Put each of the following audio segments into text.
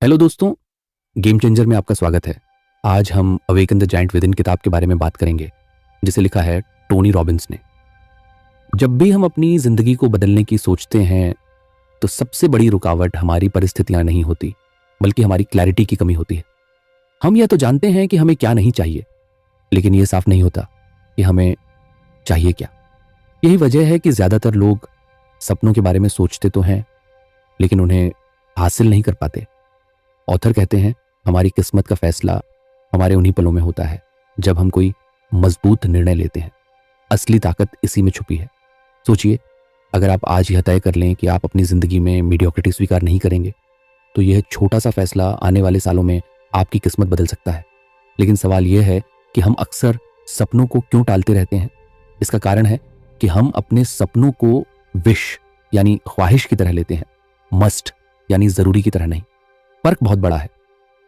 Hello दोस्तों, game changer में आपका स्वागत है। आज हम अवेकन द जायंट विदिन किताब के बारे में बात करेंगे, जिसे लिखा है टोनी रॉबिन्स ने। जब भी हम अपनी ज़िंदगी को बदलने की सोचते हैं, तो सबसे बड़ी रुकावट हमारी परिस्थितियां नहीं होती, बल्कि हमारी क्लैरिटी की कमी होती है। हम यह तो जानते हैं कि हमें क्या नहीं चाहिए, लेकिन यह साफ नहीं होता कि हमें चाहिए क्या। यही वजह है कि ज़्यादातर लोग सपनों के बारे में सोचते तो हैं, लेकिन उन्हें हासिल नहीं कर पाते। ऑथर कहते हैं, हमारी किस्मत का फैसला हमारे उन्हीं पलों में होता है जब हम कोई मजबूत निर्णय लेते हैं। असली ताकत इसी में छुपी है। सोचिए, अगर आप आज यह तय कर लें कि आप अपनी ज़िंदगी में मीडियोक्रिटी स्वीकार नहीं करेंगे, तो यह छोटा सा फैसला आने वाले सालों में आपकी किस्मत बदल सकता है। लेकिन सवाल यह है कि हम अक्सर सपनों को क्यों टालते रहते हैं। इसका कारण है कि हम अपने सपनों को विश यानी ख्वाहिश की तरह लेते हैं, मस्ट यानी ज़रूरी की तरह नहीं। फर्क बहुत बड़ा है।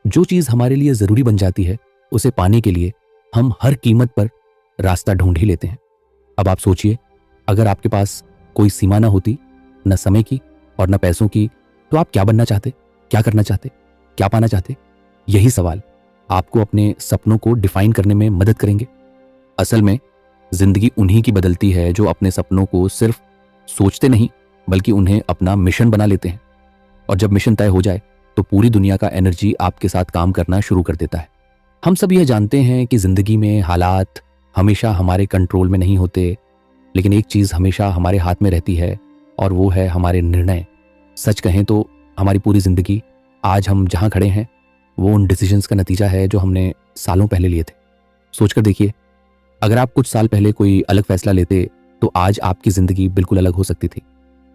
जो चीज़ हमारे लिए ज़रूरी बन जाती है, उसे पाने के लिए हम हर कीमत पर रास्ता ढूंढ ही लेते हैं। अब आप सोचिए, अगर आपके पास कोई सीमा ना होती, न समय की और न पैसों की, तो आप क्या बनना चाहते, क्या करना चाहते, क्या पाना चाहते? यही सवाल आपको अपने सपनों को डिफाइन करने में मदद करेंगे। असल में जिंदगी उन्हीं की बदलती है जो अपने सपनों को सिर्फ सोचते नहीं, बल्कि उन्हें अपना मिशन बना लेते हैं। और जब मिशन तय हो जाए, तो पूरी दुनिया का एनर्जी आपके साथ काम करना शुरू कर देता है। हम सब यह जानते हैं कि जिंदगी में हालात हमेशा हमारे कंट्रोल में नहीं होते, लेकिन एक चीज़ हमेशा हमारे हाथ में रहती है, और वो है हमारे निर्णय। सच कहें तो हमारी पूरी ज़िंदगी, आज हम जहाँ खड़े हैं, वो उन डिसीजंस का नतीजा है जो हमने सालों पहले लिए थे। सोचकर देखिए, अगर आप कुछ साल पहले कोई अलग फैसला लेते, तो आज आपकी ज़िंदगी बिल्कुल अलग हो सकती थी।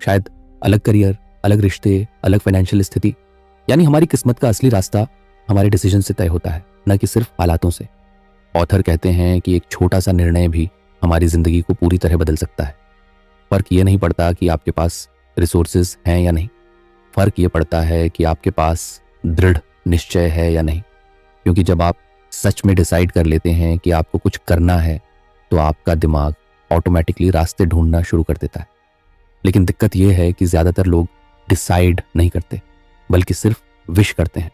शायद अलग करियर, अलग रिश्ते, अलग फाइनेंशियल स्थिति। यानी हमारी किस्मत का असली रास्ता हमारे डिसीजन से तय होता है, न कि सिर्फ हालातों से। ऑथर कहते हैं कि एक छोटा सा निर्णय भी हमारी ज़िंदगी को पूरी तरह बदल सकता है। फ़र्क ये नहीं पड़ता कि आपके पास रिसोर्सेज हैं या नहीं, फ़र्क ये पड़ता है कि आपके पास दृढ़ निश्चय है या नहीं। क्योंकि जब आप सच में डिसाइड कर लेते हैं कि आपको कुछ करना है, तो आपका दिमाग ऑटोमेटिकली रास्ते ढूंढना शुरू कर देता है। लेकिन दिक्कत यह है कि ज़्यादातर लोग डिसाइड नहीं करते, बल्कि सिर्फ विश करते हैं।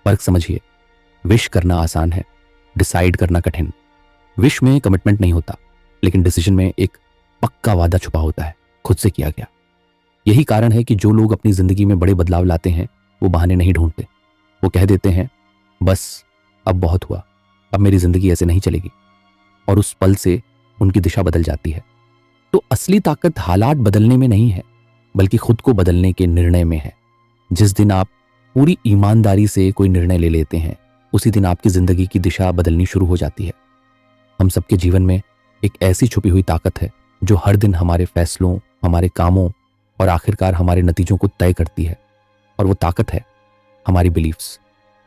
फर्क समझिए, विश करना आसान है, डिसाइड करना कठिन। विश में कमिटमेंट नहीं होता, लेकिन डिसीजन में एक पक्का वादा छुपा होता है, खुद से किया गया। यही कारण है कि जो लोग अपनी जिंदगी में बड़े बदलाव लाते हैं, वो बहाने नहीं ढूंढते। वो कह देते हैं, बस अब बहुत हुआ, अब मेरी जिंदगी ऐसे नहीं चलेगी। और उस पल से उनकी दिशा बदल जाती है। तो असली ताकत हालात बदलने में नहीं है, बल्कि खुद को बदलने के निर्णय में है। जिस दिन आप पूरी ईमानदारी से कोई निर्णय ले लेते हैं, उसी दिन आपकी जिंदगी की दिशा बदलनी शुरू हो जाती है। हम सबके जीवन में एक ऐसी छुपी हुई ताकत है जो हर दिन हमारे फैसलों, हमारे कामों और आखिरकार हमारे नतीजों को तय करती है। और वो ताकत है हमारी बिलीफ्स।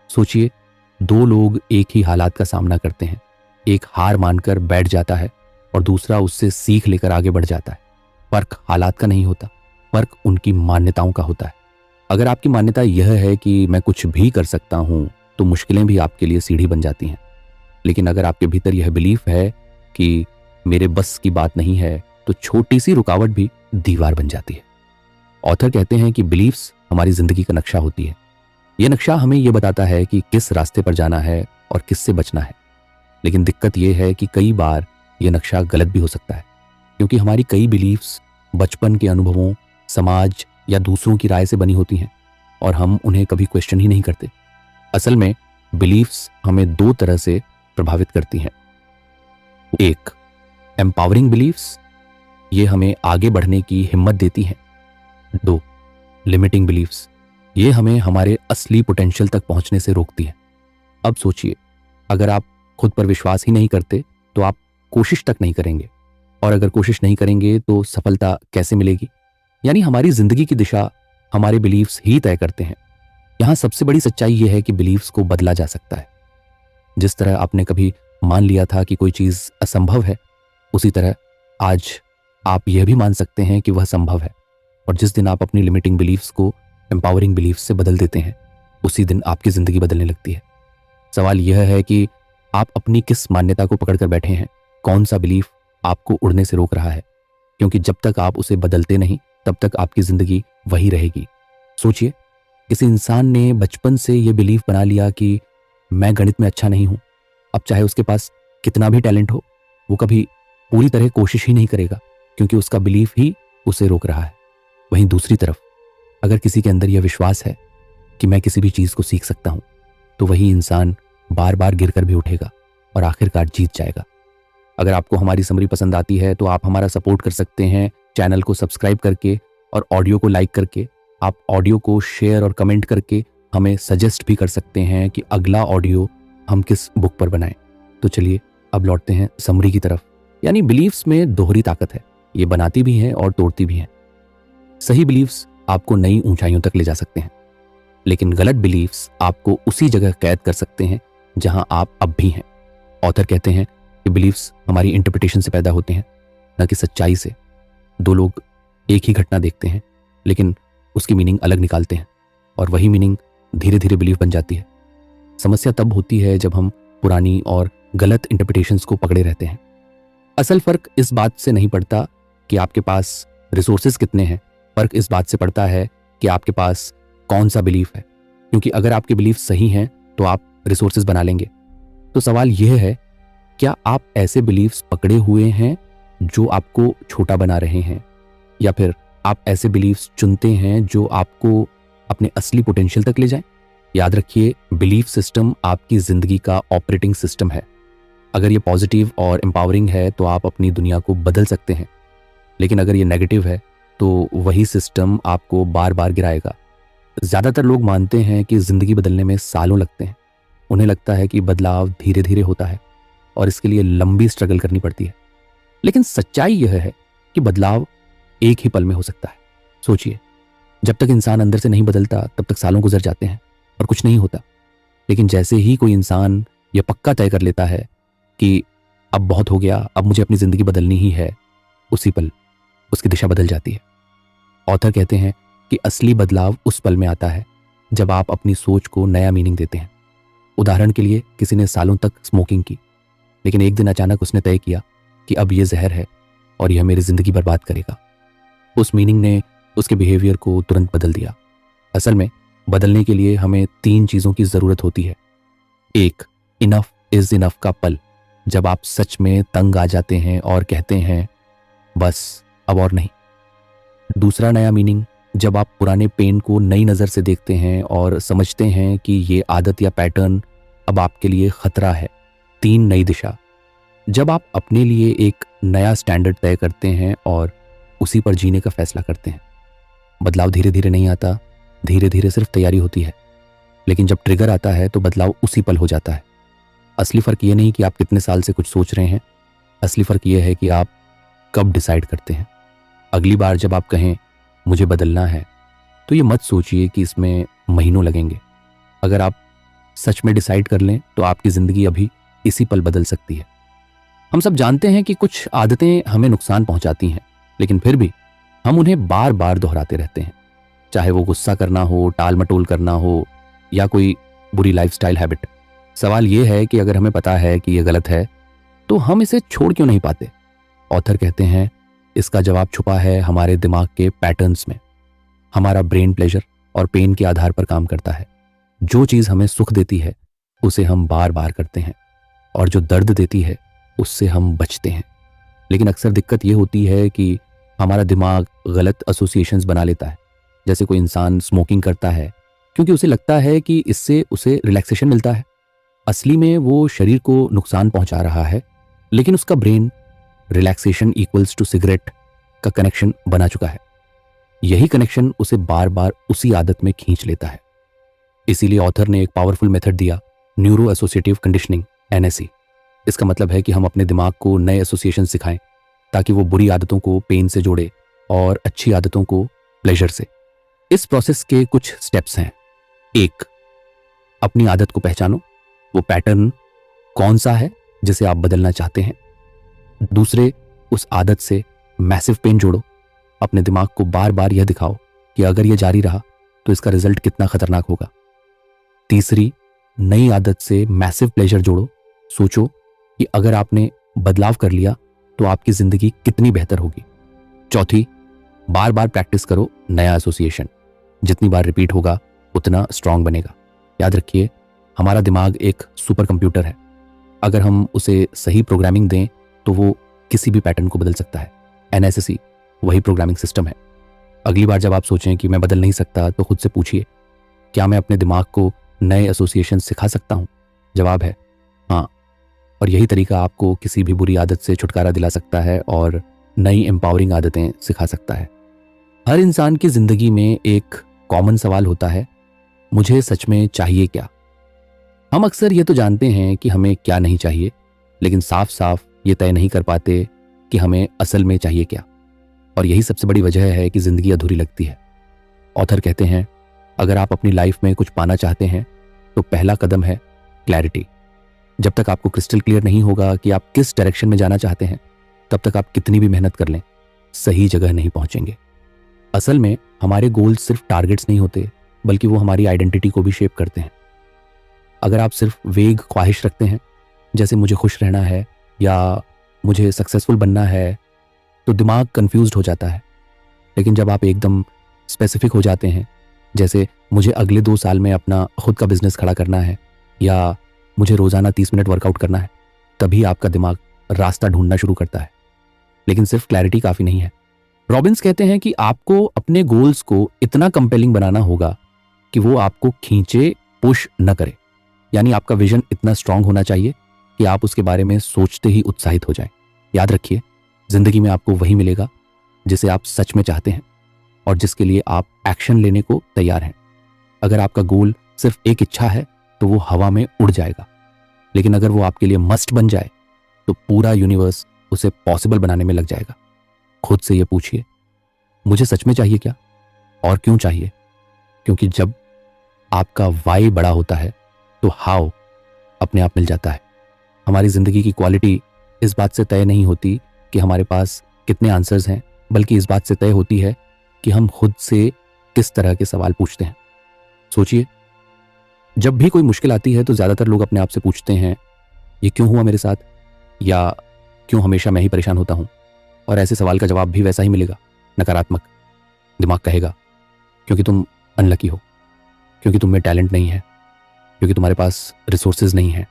सोचिए, दो लोग एक ही हालात का सामना करते हैं। एक हार मानकर बैठ जाता है और दूसरा उससे सीख लेकर आगे बढ़ जाता है। फर्क हालात का नहीं होता, फर्क उनकी मान्यताओं का होता है। अगर आपकी मान्यता यह है कि मैं कुछ भी कर सकता हूं, तो मुश्किलें भी आपके लिए सीढ़ी बन जाती हैं। लेकिन अगर आपके भीतर यह बिलीफ है कि मेरे बस की बात नहीं है, तो छोटी सी रुकावट भी दीवार बन जाती है। ऑथर कहते हैं कि बिलीफ्स हमारी जिंदगी का नक्शा होती है। यह नक्शा हमें यह बताता है कि किस रास्ते पर जाना है और किससे बचना है। लेकिन दिक्कत यह है कि कई बार यह नक्शा गलत भी हो सकता है, क्योंकि हमारी कई बिलीफ्स बचपन के अनुभवों, समाज या दूसरों की राय से बनी होती हैं, और हम उन्हें कभी क्वेश्चन ही नहीं करते। असल में बिलीफ्स हमें दो तरह से प्रभावित करती हैं। एक, एम्पावरिंग बिलीफ्स, ये हमें आगे बढ़ने की हिम्मत देती हैं। दो, लिमिटिंग बिलीफ्स, ये हमें हमारे असली पोटेंशियल तक पहुंचने से रोकती हैं। अब सोचिए, अगर आप खुद पर विश्वास ही नहीं करते, तो आप कोशिश तक नहीं करेंगे, और अगर कोशिश नहीं करेंगे तो सफलता कैसे मिलेगी? यानी हमारी जिंदगी की दिशा हमारे बिलीफ्स ही तय करते हैं। यहां सबसे बड़ी सच्चाई यह है कि बिलीफ्स को बदला जा सकता है। जिस तरह आपने कभी मान लिया था कि कोई चीज असंभव है, उसी तरह आज आप यह भी मान सकते हैं कि वह संभव है। और जिस दिन आप अपनी लिमिटिंग बिलीफ्स को एम्पावरिंग बिलीफ्स से बदल देते हैं, उसी दिन आपकी जिंदगी बदलने लगती है। सवाल यह है कि आप अपनी किस मान्यता को पकड़कर बैठे हैं, कौन सा बिलीफ आपको उड़ने से रोक रहा है? क्योंकि जब तक आप उसे बदलते नहीं, तब तक आपकी जिंदगी वही रहेगी। सोचिए, किसी इंसान ने बचपन से ये बिलीव बना लिया कि मैं गणित में अच्छा नहीं हूं, अब चाहे उसके पास कितना भी टैलेंट हो, वो कभी पूरी तरह कोशिश ही नहीं करेगा, क्योंकि उसका बिलीफ ही उसे रोक रहा है। वहीं दूसरी तरफ अगर किसी के अंदर यह विश्वास है कि मैं किसी भी चीज़ को सीख सकता हूं, तो वही इंसान बार बार गिरकर भी उठेगा और आखिरकार जीत जाएगा। अगर आपको हमारी समरी पसंद आती है तो आप हमारा सपोर्ट कर सकते हैं चैनल को सब्सक्राइब करके और ऑडियो को लाइक करके। आप ऑडियो को शेयर और कमेंट करके हमें सजेस्ट भी कर सकते हैं कि अगला ऑडियो हम किस बुक पर बनाएं। तो चलिए अब लौटते हैं समरी की तरफ। यानी बिलीव्स में दोहरी ताकत है, ये बनाती भी हैं और तोड़ती भी हैं। सही बिलीव्स आपको नई ऊंचाइयों तक ले जा सकते हैं, लेकिन गलत बिलीव्स आपको उसी जगह कैद कर सकते हैं जहां आप अब भी हैं। ऑथर कहते हैं कि बिलीव्स हमारी इंटरप्रिटेशन से पैदा होते हैं, न कि सच्चाई से। दो लोग एक ही घटना देखते हैं लेकिन उसकी मीनिंग अलग निकालते हैं, और वही मीनिंग धीरे धीरे बिलीव बन जाती है। समस्या तब होती है जब हम पुरानी और गलत इंटरप्रिटेशंस को पकड़े रहते हैं। असल फर्क इस बात से नहीं पड़ता कि आपके पास रिसोर्सेज कितने हैं, फर्क इस बात से पड़ता है कि आपके पास कौन सा बिलीफ है। क्योंकि अगर आपके बिलीफ सही हैं तो आप रिसोर्सेज बना लेंगे। तो सवाल यह है, क्या आप ऐसे बिलीफ्स पकड़े हुए हैं जो आपको छोटा बना रहे हैं, या फिर आप ऐसे बिलीफ्स चुनते हैं जो आपको अपने असली पोटेंशियल तक ले जाएं? याद रखिए, बिलीफ सिस्टम आपकी जिंदगी का ऑपरेटिंग सिस्टम है। अगर ये पॉजिटिव और एम्पावरिंग है तो आप अपनी दुनिया को बदल सकते हैं, लेकिन अगर ये नेगेटिव है तो वही सिस्टम आपको बार बार गिराएगा। ज़्यादातर लोग मानते हैं कि ज़िंदगी बदलने में सालों लगते हैं। उन्हें लगता है कि बदलाव धीरे धीरे होता है और इसके लिए लंबी स्ट्रगल करनी पड़ती है। लेकिन सच्चाई यह है कि बदलाव एक ही पल में हो सकता है। सोचिए, जब तक इंसान अंदर से नहीं बदलता तब तक सालों गुजर जाते हैं और कुछ नहीं होता। लेकिन जैसे ही कोई इंसान यह पक्का तय कर लेता है कि अब बहुत हो गया, अब मुझे अपनी ज़िंदगी बदलनी ही है, उसी पल उसकी दिशा बदल जाती है। ऑथर कहते हैं कि असली बदलाव उस पल में आता है जब आप अपनी सोच को नया मीनिंग देते हैं। उदाहरण के लिए, किसी ने सालों तक स्मोकिंग की, लेकिन एक दिन अचानक उसने तय किया कि अब यह जहर है और यह मेरी ज़िंदगी बर्बाद करेगा। उस मीनिंग ने उसके बिहेवियर को तुरंत बदल दिया। असल में बदलने के लिए हमें 3 चीज़ों की ज़रूरत होती है। एक, इनफ इज़ इनफ का पल, जब आप सच में तंग आ जाते हैं और कहते हैं बस अब और नहीं। दूसरा, नया मीनिंग, जब आप पुराने पेन को नई नज़र से देखते हैं और समझते हैं कि ये आदत या पैटर्न अब आपके लिए खतरा है। 3, नई दिशा, जब आप अपने लिए एक नया स्टैंडर्ड तय करते हैं और उसी पर जीने का फैसला करते हैं। बदलाव धीरे धीरे नहीं आता, धीरे धीरे सिर्फ तैयारी होती है। लेकिन जब ट्रिगर आता है तो बदलाव उसी पल हो जाता है। असली फ़र्क ये नहीं कि आप कितने साल से कुछ सोच रहे हैं, असली फ़र्क ये है कि आप कब डिसाइड करते हैं। अगली बार जब आप कहें मुझे बदलना है, तो ये मत सोचिए कि इसमें महीनों लगेंगे। अगर आप सच में डिसाइड कर लें तो आपकी ज़िंदगी अभी इसी पल बदल सकती है। हम सब जानते हैं कि कुछ आदतें हमें नुकसान पहुंचाती हैं, लेकिन फिर भी हम उन्हें बार बार दोहराते रहते हैं। चाहे वो गुस्सा करना हो, टाल मटोल करना हो, या कोई बुरी लाइफस्टाइल हैबिट। सवाल ये है कि अगर हमें पता है कि ये गलत है तो हम इसे छोड़ क्यों नहीं पाते? ऑथर कहते हैं इसका जवाब छुपा है हमारे दिमाग के पैटर्न्स में। हमारा ब्रेन प्लेजर और पेन के आधार पर काम करता है। जो चीज़ हमें सुख देती है उसे हम बार बार करते हैं, और जो दर्द देती है उससे हम बचते हैं। लेकिन अक्सर दिक्कत ये होती है कि हमारा दिमाग गलत एसोसिएशंस बना लेता है। जैसे कोई इंसान स्मोकिंग करता है क्योंकि उसे लगता है कि इससे उसे रिलैक्सेशन मिलता है। असली में वो शरीर को नुकसान पहुंचा रहा है, लेकिन उसका brain relaxation equals to cigarette का कनेक्शन बना चुका है। यही कनेक्शन उसे बार बार उसी आदत में खींच लेता है। इसीलिए ऑथर ने एक पावरफुल मेथड दिया, न्यूरो एसोसिएटिव कंडीशनिंग, NSE। इसका मतलब है कि हम अपने दिमाग को नए एसोसिएशन सिखाएं ताकि वो बुरी आदतों को पेन से जोड़े और अच्छी आदतों को प्लेजर से। इस प्रोसेस के कुछ स्टेप्स हैं। 1, अपनी आदत को पहचानो, वो पैटर्न कौन सा है जिसे आप बदलना चाहते हैं। दूसरे, उस आदत से मैसिव पेन जोड़ो। अपने दिमाग को बार बार यह दिखाओ कि अगर यह जारी रहा तो इसका रिजल्ट कितना खतरनाक होगा। तीसरी, नई आदत से मैसिव प्लेजर जोड़ो। सोचो कि अगर आपने बदलाव कर लिया तो आपकी जिंदगी कितनी बेहतर होगी। चौथी, बार बार प्रैक्टिस करो नया एसोसिएशन। जितनी बार रिपीट होगा उतना स्ट्रांग बनेगा। याद रखिए, हमारा दिमाग एक सुपर कंप्यूटर है। अगर हम उसे सही प्रोग्रामिंग दें तो वो किसी भी पैटर्न को बदल सकता है। एनएसएसई वही प्रोग्रामिंग सिस्टम है। अगली बार जब आप सोचें कि मैं बदल नहीं सकता, तो खुद से पूछिए, क्या मैं अपने दिमाग को नए एसोसिएशन सिखा सकता हूँ? जवाब है हाँ। और यही तरीका आपको किसी भी बुरी आदत से छुटकारा दिला सकता है और नई एम्पावरिंग आदतें सिखा सकता है। हर इंसान की जिंदगी में एक कॉमन सवाल होता है, मुझे सच में चाहिए क्या? हम अक्सर ये तो जानते हैं कि हमें क्या नहीं चाहिए, लेकिन साफ साफ ये तय नहीं कर पाते कि हमें असल में चाहिए क्या। और यही सबसे बड़ी वजह है कि जिंदगी अधूरी लगती है। ऑथर कहते हैं, अगर आप अपनी लाइफ में कुछ पाना चाहते हैं तो पहला कदम है क्लैरिटी। जब तक आपको क्रिस्टल क्लियर नहीं होगा कि आप किस डायरेक्शन में जाना चाहते हैं, तब तक आप कितनी भी मेहनत कर लें, सही जगह नहीं पहुंचेंगे। असल में हमारे गोल्स सिर्फ टारगेट्स नहीं होते, बल्कि वो हमारी आइडेंटिटी को भी शेप करते हैं। अगर आप सिर्फ वेग ख्वाहिश रखते हैं, जैसे मुझे खुश रहना है या मुझे सक्सेसफुल बनना है, तो दिमाग कंफ्यूज्ड हो जाता है। लेकिन जब आप एकदम स्पेसिफिक हो जाते हैं, जैसे मुझे अगले 2 साल में अपना खुद का बिजनेस खड़ा करना है या मुझे रोजाना 30 मिनट वर्कआउट करना है, तभी आपका दिमाग रास्ता ढूंढना शुरू करता है। लेकिन सिर्फ क्लैरिटी काफी नहीं है। रॉबिन्स कहते हैं कि आपको अपने गोल्स को इतना कंपेलिंग बनाना होगा कि वो आपको खींचे, पुश न करे। यानी आपका विजन इतना स्ट्रांग होना चाहिए कि आप उसके बारे में सोचते ही उत्साहित हो जाएं। याद रखिए, जिंदगी में आपको वही मिलेगा जिसे आप सच में चाहते हैं और जिसके लिए आप एक्शन लेने को तैयार हैं। अगर आपका गोल सिर्फ एक इच्छा है तो वो हवा में उड़ जाएगा, लेकिन अगर वो आपके लिए मस्ट बन जाए तो पूरा यूनिवर्स उसे पॉसिबल बनाने में लग जाएगा। खुद से ये पूछिए, मुझे सच में चाहिए क्या और क्यों चाहिए? क्योंकि जब आपका वाई बड़ा होता है तो हाउ अपने आप मिल जाता है। हमारी जिंदगी की क्वालिटी इस बात से तय नहीं होती कि हमारे पास कितने आंसर्स हैं, बल्कि इस बात से तय होती है कि हम खुद से किस तरह के सवाल पूछते हैं। सोचिए, जब भी कोई मुश्किल आती है तो ज्यादातर लोग अपने आप से पूछते हैं, ये क्यों हुआ मेरे साथ, या क्यों हमेशा मैं ही परेशान होता हूं? और ऐसे सवाल का जवाब भी वैसा ही मिलेगा, नकारात्मक। दिमाग कहेगा, क्योंकि तुम अनलकी हो, क्योंकि तुम में टैलेंट नहीं है, क्योंकि तुम्हारे पास रिसोर्सेज नहीं है।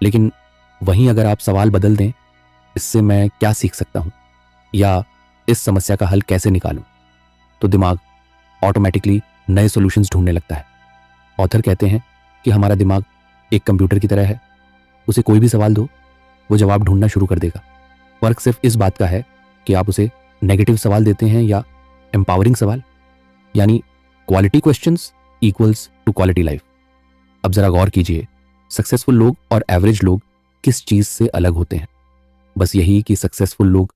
लेकिन वहीं अगर आप सवाल बदल दें, इससे मैं क्या सीख सकता हूं या इस समस्या का हल कैसे निकालूं, तो दिमाग ऑटोमेटिकली नए सॉल्यूशंस ढूंढने लगता है। ऑथर कहते हैं कि हमारा दिमाग एक कंप्यूटर की तरह है। उसे कोई भी सवाल दो, वो जवाब ढूंढना शुरू कर देगा। फर्क सिर्फ इस बात का है कि आप उसे नेगेटिव सवाल देते हैं या एम्पावरिंग सवाल, यानी quality questions equals to quality life. अब जरा गौर कीजिए, सक्सेसफुल लोग और एवरेज लोग किस चीज से अलग होते हैं? बस यही कि सक्सेसफुल लोग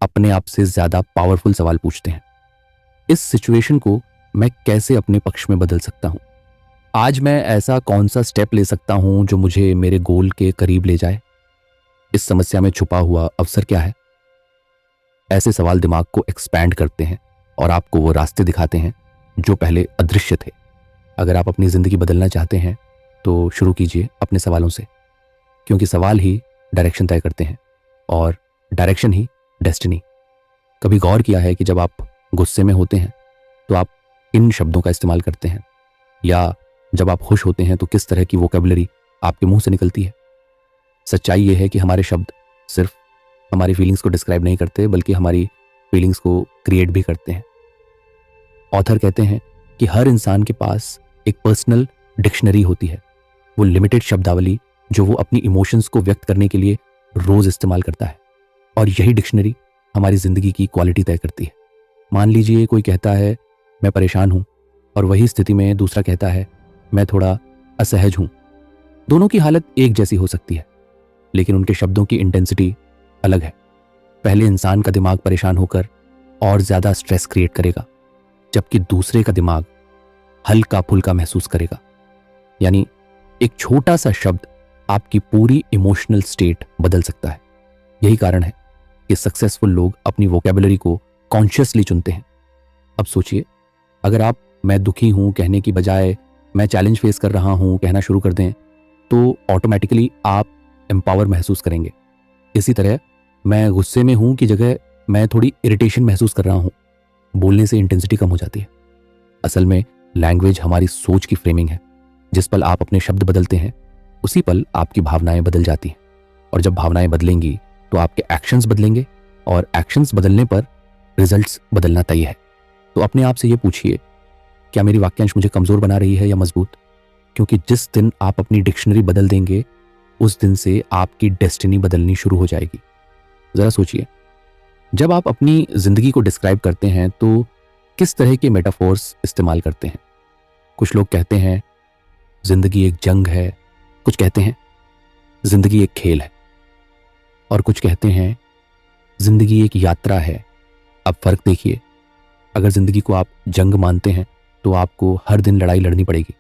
अपने आप से ज्यादा पावरफुल सवाल पूछते हैं। इस सिचुएशन को मैं कैसे अपने पक्ष में बदल सकता हूं? आज मैं ऐसा कौन सा स्टेप ले सकता हूं जो मुझे मेरे गोल के करीब ले जाए? इस समस्या में छुपा हुआ अवसर क्या है? ऐसे सवाल दिमाग को एक्सपैंड करते हैं और आपको वो रास्ते दिखाते हैं जो पहले अदृश्य थे। अगर आप अपनी जिंदगी बदलना चाहते हैं तो शुरू कीजिए अपने सवालों से, क्योंकि सवाल ही डायरेक्शन तय करते हैं और डायरेक्शन ही डेस्टिनी। कभी गौर किया है कि जब आप गुस्से में होते हैं तो आप इन शब्दों का इस्तेमाल करते हैं, या जब आप खुश होते हैं तो किस तरह की वोकैबुलरी आपके मुंह से निकलती है? सच्चाई यह है कि हमारे शब्द सिर्फ हमारी फीलिंग्स को डिस्क्राइब नहीं करते, बल्कि हमारी फीलिंग्स को क्रिएट भी करते हैं। ऑथर कहते हैं कि हर इंसान के पास एक पर्सनल डिक्शनरी होती है, वो लिमिटेड शब्दावली जो वो अपनी इमोशंस को व्यक्त करने के लिए रोज इस्तेमाल करता है। और यही डिक्शनरी हमारी जिंदगी की क्वालिटी तय करती है। मान लीजिए कोई कहता है मैं परेशान हूं, और वही स्थिति में दूसरा कहता है मैं थोड़ा असहज हूं। दोनों की हालत एक जैसी हो सकती है, लेकिन उनके शब्दों की इंटेंसिटी अलग है। पहले इंसान का दिमाग परेशान होकर और ज्यादा स्ट्रेस क्रिएट करेगा, जबकि दूसरे का दिमाग हल्का फुल्का महसूस करेगा। यानी एक छोटा सा शब्द आपकी पूरी इमोशनल स्टेट बदल सकता है। यही कारण है कि सक्सेसफुल लोग अपनी वोकैबुलरी को कॉन्शियसली चुनते हैं। अब सोचिए, अगर आप मैं दुखी हूं कहने की बजाय मैं चैलेंज फेस कर रहा हूं कहना शुरू कर दें, तो ऑटोमेटिकली आप एम्पावर महसूस करेंगे। इसी तरह मैं गुस्से में हूं की जगह मैं थोड़ी इरिटेशन महसूस कर रहा हूं, बोलने से इंटेंसिटी कम हो जाती है। असल में लैंग्वेज हमारी सोच की फ्रेमिंग है। जिस पल आप अपने शब्द बदलते हैं उसी पल आपकी भावनाएं बदल जाती हैं, और जब भावनाएं बदलेंगी तो आपके एक्शंस बदलेंगे, और एक्शंस बदलने पर रिजल्ट्स बदलना तय है। तो अपने आप से ये पूछिए, क्या मेरी वाक्यांश मुझे कमज़ोर बना रही है या मजबूत? क्योंकि जिस दिन आप अपनी डिक्शनरी बदल देंगे उस दिन से आपकी डेस्टिनी बदलनी शुरू हो जाएगी। ज़रा सोचिए, जब आप अपनी ज़िंदगी को डिस्क्राइब करते हैं तो किस तरह के मेटाफोर्स इस्तेमाल करते हैं? कुछ लोग कहते हैं ज़िंदगी एक जंग है, कुछ कहते हैं ज़िंदगी एक खेल है, और कुछ कहते हैं ज़िंदगी एक यात्रा है। अब फ़र्क देखिए, अगर ज़िंदगी को आप जंग मानते हैं तो आपको हर दिन लड़ाई लड़नी पड़ेगी।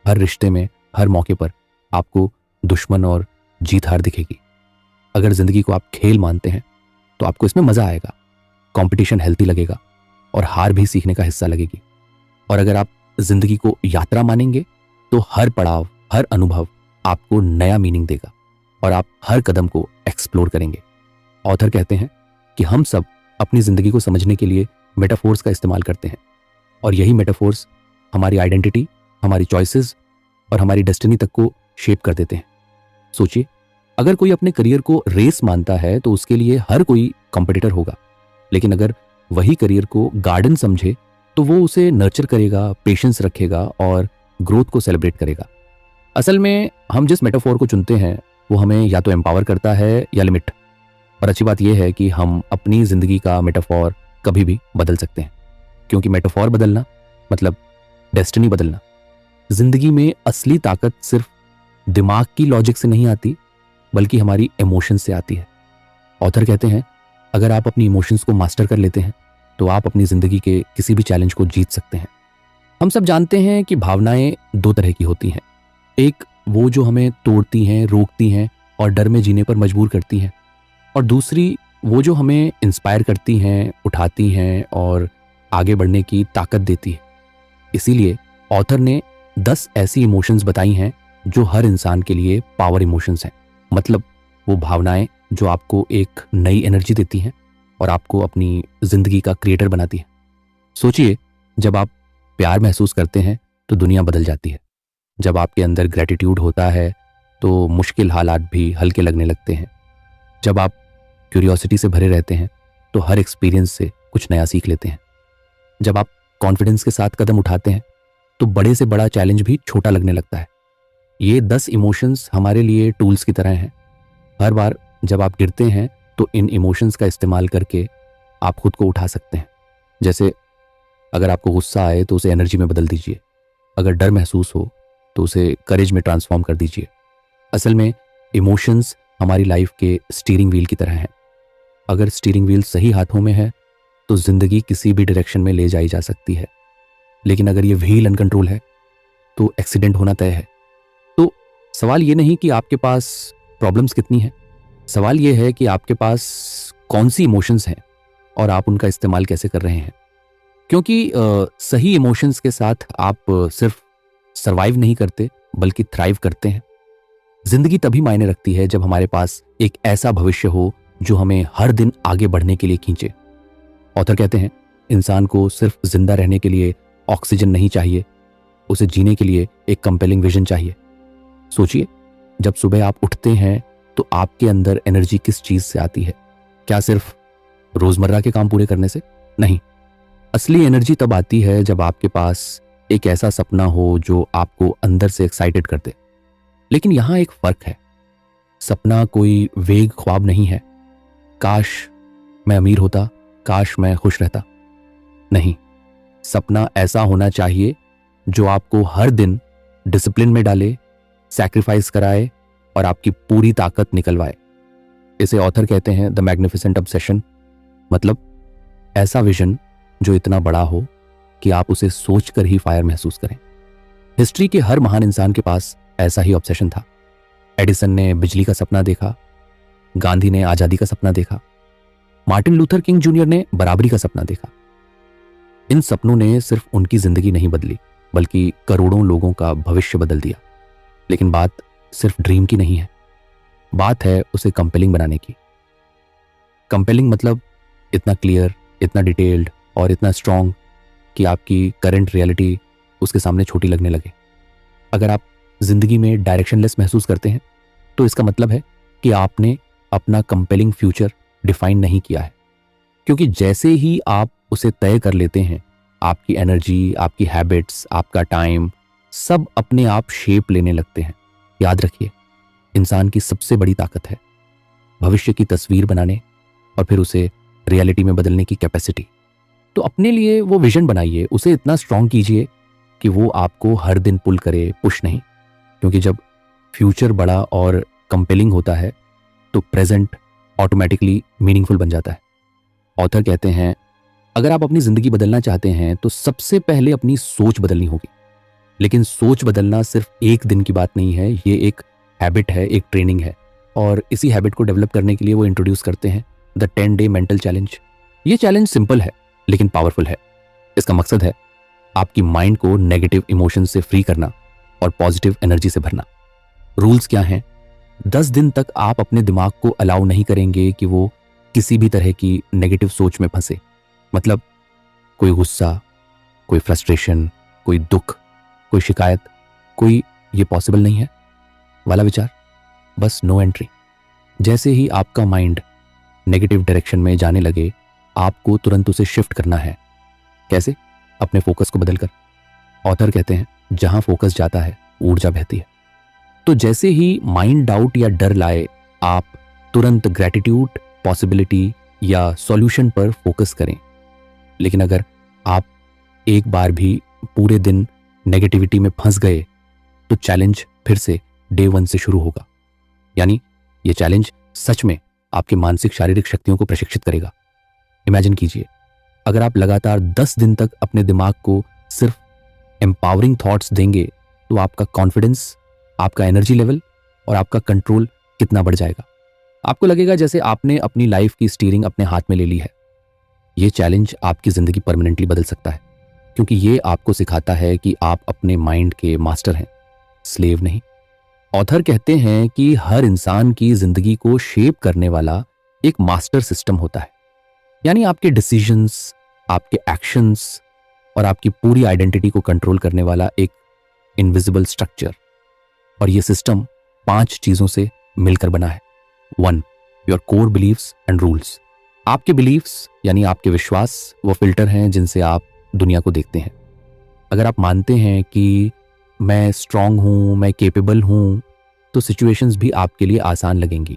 हर रिश्ते में, हर मौके पर आपको दुश्मन और जीत हार दिखेगी। अगर ज़िंदगी को आप खेल मानते हैं तो आपको इसमें मज़ा आएगा, कंपटीशन हेल्थी लगेगा और हार भी सीखने का हिस्सा लगेगी। और अगर आप ज़िंदगी को यात्रा मानेंगे तो हर पड़ाव, हर अनुभव आपको नया मीनिंग देगा और आप हर कदम को एक्सप्लोर करेंगे। ऑथर कहते हैं कि हम सब अपनी ज़िंदगी को समझने के लिए मेटाफोर्स का इस्तेमाल करते हैं, और यही मेटाफोर्स हमारी आइडेंटिटी, हमारी चॉइसेस और हमारी डेस्टिनी तक को शेप कर देते हैं। सोचिए, अगर कोई अपने करियर को रेस मानता है तो उसके लिए हर कोई कॉम्पिटिटर होगा, लेकिन अगर वही करियर को गार्डन समझे तो वो उसे नर्चर करेगा, पेशेंस रखेगा और ग्रोथ को सेलिब्रेट करेगा। असल में हम जिस मेटाफोर को चुनते हैं वो हमें या तो एम्पावर करता है या लिमिट। और अच्छी बात यह है कि हम अपनी ज़िंदगी का मेटाफोर कभी भी बदल सकते हैं, क्योंकि मेटाफोर बदलना मतलब डेस्टिनी बदलना। ज़िंदगी में असली ताकत सिर्फ दिमाग की लॉजिक से नहीं आती, बल्कि हमारी इमोशंस से आती है। ऑथर कहते हैं, अगर आप अपनी इमोशंस को मास्टर कर लेते हैं तो आप अपनी ज़िंदगी के किसी भी चैलेंज को जीत सकते हैं। हम सब जानते हैं कि भावनाएं दो तरह की होती हैं। एक वो जो हमें तोड़ती हैं, रोकती हैं और डर में जीने पर मजबूर करती हैं, और दूसरी वो जो हमें इंस्पायर करती हैं, उठाती हैं और आगे बढ़ने की ताकत देती है। इसीलिए ऑथर ने 10 ऐसी इमोशंस बताई हैं जो हर इंसान के लिए पावर इमोशंस हैं। मतलब वो भावनाएं जो आपको एक नई एनर्जी देती हैं और आपको अपनी ज़िंदगी का क्रिएटर बनाती हैं। सोचिए, जब आप प्यार महसूस करते हैं तो दुनिया बदल जाती है। जब आपके अंदर ग्रेटिट्यूड होता है तो मुश्किल हालात भी हल्के लगने लगते हैं। जब आप क्यूरियोसिटी से भरे रहते हैं तो हर एक्सपीरियंस से कुछ नया सीख लेते हैं। जब आप कॉन्फिडेंस के साथ कदम उठाते हैं तो बड़े से बड़ा चैलेंज भी छोटा लगने लगता है। ये 10 इमोशंस हमारे लिए टूल्स की तरह हैं। हर बार जब आप गिरते हैं तो इन इमोशंस का इस्तेमाल करके आप खुद को उठा सकते हैं। जैसे अगर आपको गुस्सा आए तो उसे एनर्जी में बदल दीजिए, अगर डर महसूस हो तो उसे करेज में ट्रांसफॉर्म कर दीजिए। असल में इमोशंस हमारी लाइफ के स्टीयरिंग व्हील की तरह हैं। अगर स्टीयरिंग व्हील सही हाथों में है तो ज़िंदगी किसी भी डायरेक्शन में ले जाई जा सकती है, लेकिन अगर ये व्हील अनकंट्रोल है तो एक्सीडेंट होना तय है। तो सवाल ये नहीं कि आपके पास प्रॉब्लम्स कितनी हैं, सवाल ये है कि आपके पास कौन सी इमोशंस हैं और आप उनका इस्तेमाल कैसे कर रहे हैं। क्योंकि सही इमोशंस के साथ आप सिर्फ सर्वाइव नहीं करते बल्कि थ्राइव करते हैं। जिंदगी तभी मायने रखती है जब हमारे पास एक ऐसा भविष्य हो जो हमें हर दिन आगे बढ़ने के लिए खींचे। ऑथर कहते हैं, इंसान को सिर्फ जिंदा रहने के लिए ऑक्सीजन नहीं चाहिए, उसे जीने के लिए एक कंपेलिंग विजन चाहिए। सोचिए, जब सुबह आप उठते हैं तो आपके अंदर एनर्जी किस चीज से आती है? क्या सिर्फ रोजमर्रा के काम पूरे करने से? नहीं, असली एनर्जी तब आती है जब आपके पास एक ऐसा सपना हो जो आपको अंदर से एक्साइटेड कर दे। लेकिन यहां एक फर्क है, सपना कोई वेग ख्वाब नहीं है, काश मैं अमीर होता, काश मैं खुश रहता। नहीं, सपना ऐसा होना चाहिए जो आपको हर दिन डिसिप्लिन में डाले, सैक्रिफाइस कराए और आपकी पूरी ताकत निकलवाए। इसे ऑथर कहते हैं द मैग्निफिसेंट ऑब्सेशन। मतलब ऐसा विजन जो इतना बड़ा हो कि आप उसे सोचकर ही फायर महसूस करें। हिस्ट्री के हर महान इंसान के पास ऐसा ही ऑब्सेशन था। एडिसन ने बिजली का सपना देखा, गांधी ने आजादी का सपना देखा, मार्टिन लूथर किंग जूनियर ने बराबरी का सपना देखा। इन सपनों ने सिर्फ उनकी जिंदगी नहीं बदली बल्कि करोड़ों लोगों का भविष्य बदल दिया। लेकिन बात सिर्फ ड्रीम की नहीं है, बात है उसे कंपेलिंग बनाने की। कंपेलिंग मतलब इतना क्लियर, इतना डिटेल्ड और इतना स्ट्रांग कि आपकी करंट रियलिटी उसके सामने छोटी लगने लगे। अगर आप जिंदगी में डायरेक्शनलेस महसूस करते हैं तो इसका मतलब है कि आपने अपना कंपेलिंग फ्यूचर डिफाइन नहीं किया है, क्योंकि जैसे ही आप उसे तय कर लेते हैं, आपकी एनर्जी, आपकी हैबिट्स, आपका टाइम सब अपने आप शेप लेने लगते हैं। याद रखिए, इंसान की सबसे बड़ी ताकत है भविष्य की तस्वीर बनाने और फिर उसे रियलिटी में बदलने की कैपेसिटी। तो अपने लिए वो विजन बनाइए, उसे इतना स्ट्रांग कीजिए कि वो आपको हर दिन पुल करे, पुश नहीं। क्योंकि जब फ्यूचर बड़ा और कंपेलिंग होता है तो प्रेजेंट ऑटोमेटिकली मीनिंगफुल बन जाता है। ऑथर कहते हैं, अगर आप अपनी जिंदगी बदलना चाहते हैं तो सबसे पहले अपनी सोच बदलनी होगी। लेकिन सोच बदलना सिर्फ एक दिन की बात नहीं है, ये एक हैबिट है, एक ट्रेनिंग है। और इसी हैबिट को डेवलप करने के लिए वो इंट्रोड्यूस करते हैं द 10 डे मेंटल चैलेंज। ये चैलेंज सिंपल है लेकिन पावरफुल है। इसका मकसद है आपकी माइंड को नेगेटिव इमोशन से फ्री करना और पॉजिटिव एनर्जी से भरना। रूल्स क्या हैं? 10 दिन तक आप अपने दिमाग को अलाउ नहीं करेंगे कि वो किसी भी तरह की नेगेटिव सोच में फंसे। मतलब कोई गुस्सा, कोई फ्रस्ट्रेशन, कोई दुख, कोई शिकायत, कोई ये पॉसिबल नहीं है वाला विचार, बस नो एंट्री। जैसे ही आपका माइंड नेगेटिव डायरेक्शन में जाने लगे, आपको तुरंत उसे शिफ्ट करना है। कैसे? अपने फोकस को बदलकर। ऑथर कहते हैं, जहां फोकस जाता है ऊर्जा बहती है। तो जैसे ही माइंड डाउट या डर लाए, आप तुरंत ग्रैटिट्यूड, पॉसिबिलिटी या सॉल्यूशन पर फोकस करें। लेकिन अगर आप एक बार भी पूरे दिन नेगेटिविटी में फंस गए तो चैलेंज फिर से डे 1 से शुरू होगा। यानी ये चैलेंज सच में आपके मानसिक शारीरिक शक्तियों को प्रशिक्षित करेगा। इमेजिन कीजिए, अगर आप लगातार 10 दिन तक अपने दिमाग को सिर्फ एम्पावरिंग थॉट्स देंगे तो आपका कॉन्फिडेंस, आपका एनर्जी लेवल और आपका कंट्रोल कितना बढ़ जाएगा। आपको लगेगा जैसे आपने अपनी लाइफ की स्टीयरिंग अपने हाथ में ले ली है। ये चैलेंज आपकी जिंदगी परमानेंटली बदल सकता है, क्योंकि ये आपको सिखाता है कि आप अपने माइंड के मास्टर हैं, स्लेव नहीं। ऑथर कहते हैं कि हर इंसान की जिंदगी को शेप करने वाला एक मास्टर सिस्टम होता है। यानी आपके डिसीजंस, आपके एक्शंस और आपकी पूरी आइडेंटिटी को कंट्रोल करने वाला एक इनविजिबल स्ट्रक्चर। और ये सिस्टम 5 चीजों से मिलकर बना है। 1. Your core beliefs and rules. आपके बिलीव्स यानी आपके विश्वास वो फिल्टर हैं जिनसे आप दुनिया को देखते हैं। अगर आप मानते हैं कि मैं स्ट्रांग हूं, मैं केपेबल हूं, तो सिचुएशंस भी आपके लिए आसान लगेंगी।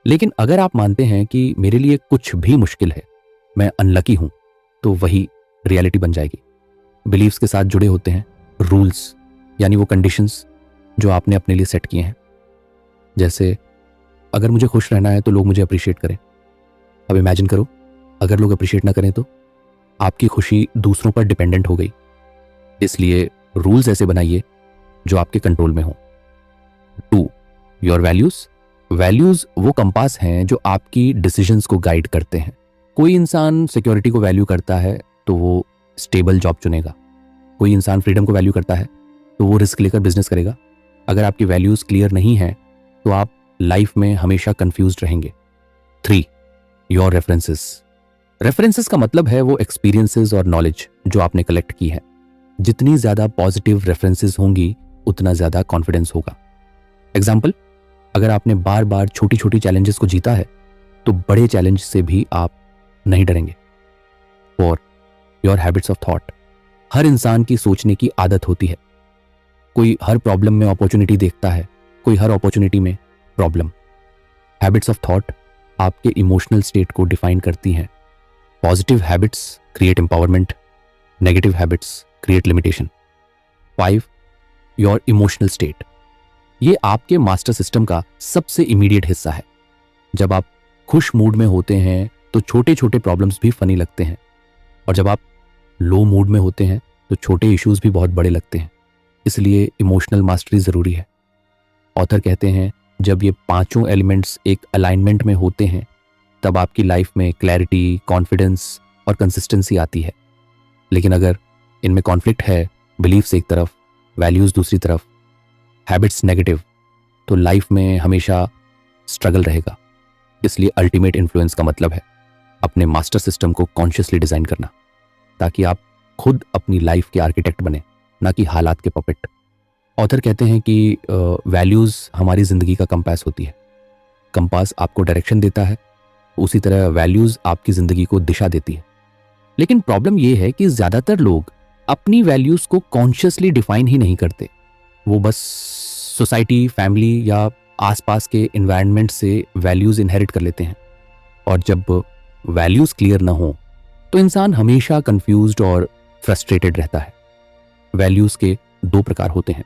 लेकिन अगर आप मानते हैं कि मेरे लिए कुछ भी मुश्किल है, मैं अनलकी हूं, तो वही रियलिटी बन जाएगी। बिलीव्स के साथ जुड़े होते हैं रूल्स, यानी वो कंडीशंस जो आपने अपने लिए सेट किए हैं। जैसे अगर मुझे खुश रहना है तो लोग मुझे अप्रिशिएट करें। अब इमेजिन करो, अगर लोग अप्रिशिएट ना करें तो आपकी खुशी दूसरों पर डिपेंडेंट हो गई। इसलिए रूल्स ऐसे बनाइए जो आपके कंट्रोल में हो। 2. Your values. वैल्यूज वो कंपास हैं जो आपकी डिसीजंस को गाइड करते हैं। कोई इंसान सिक्योरिटी को वैल्यू करता है तो वो स्टेबल जॉब चुनेगा। कोई इंसान फ्रीडम को वैल्यू करता है तो वो रिस्क लेकर बिजनेस करेगा। अगर आपकी वैल्यूज क्लियर नहीं है तो आप लाइफ में हमेशा कंफ्यूज्ड रहेंगे। 3. Your references. रेफरेंसेस का मतलब है वो एक्सपीरियंसेस और नॉलेज जो आपने कलेक्ट की है। जितनी ज्यादा पॉजिटिव रेफरेंसेस होंगी उतना ज्यादा कॉन्फिडेंस होगा। एग्जाम्पल, अगर आपने बार बार छोटी छोटी चैलेंजेस को जीता है तो बड़े चैलेंज से भी आप नहीं डरेंगे। 4. Your habits of thought. हर इंसान की सोचने की आदत होती है। कोई हर प्रॉब्लम में अपॉर्चुनिटी देखता है, कोई हर अपॉर्चुनिटी में प्रॉब्लम। हैबिट्स ऑफ थॉट आपके इमोशनल स्टेट को डिफाइन करती हैं। Positive habits create empowerment, negative habits create limitation. 5. Your emotional state. ये आपके मास्टर सिस्टम का सबसे इमीडिएट हिस्सा है। जब आप खुश मूड में होते हैं तो छोटे छोटे प्रॉब्लम्स भी फनी लगते हैं, और जब आप लो मूड में होते हैं तो छोटे इश्यूज भी बहुत बड़े लगते हैं। इसलिए इमोशनल मास्टरी जरूरी है। ऑथर कहते हैं, जब ये 5 एलिमेंट्स एक अलाइनमेंट में होते हैं तब आपकी लाइफ में क्लैरिटी, कॉन्फिडेंस और कंसिस्टेंसी आती है। लेकिन अगर इनमें कॉन्फ्लिक्ट है, बिलीफ्स एक तरफ, वैल्यूज दूसरी तरफ, हैबिट्स नेगेटिव, तो लाइफ में हमेशा स्ट्रगल रहेगा। इसलिए अल्टीमेट इन्फ्लुएंस का मतलब है अपने मास्टर सिस्टम को कॉन्शियसली डिजाइन करना, ताकि आप खुद अपनी लाइफ के आर्किटेक्ट बने ना कि हालात के पपेट। ऑथर कहते हैं कि वैल्यूज़ हमारी ज़िंदगी का कंपास होती है। कंपास आपको डायरेक्शन देता है, उसी तरह वैल्यूज़ आपकी ज़िंदगी को दिशा देती है। लेकिन प्रॉब्लम ये है कि ज़्यादातर लोग अपनी वैल्यूज़ को कॉन्शियसली डिफाइन ही नहीं करते। वो बस सोसाइटी, फैमिली या आसपास के एनवायरनमेंट से वैल्यूज़ इनहेरिट कर लेते हैं। और जब वैल्यूज़ क्लियर ना हो तो इंसान हमेशा कंफ्यूज्ड और फ्रस्ट्रेटेड रहता है। वैल्यूज़ के दो प्रकार होते हैं।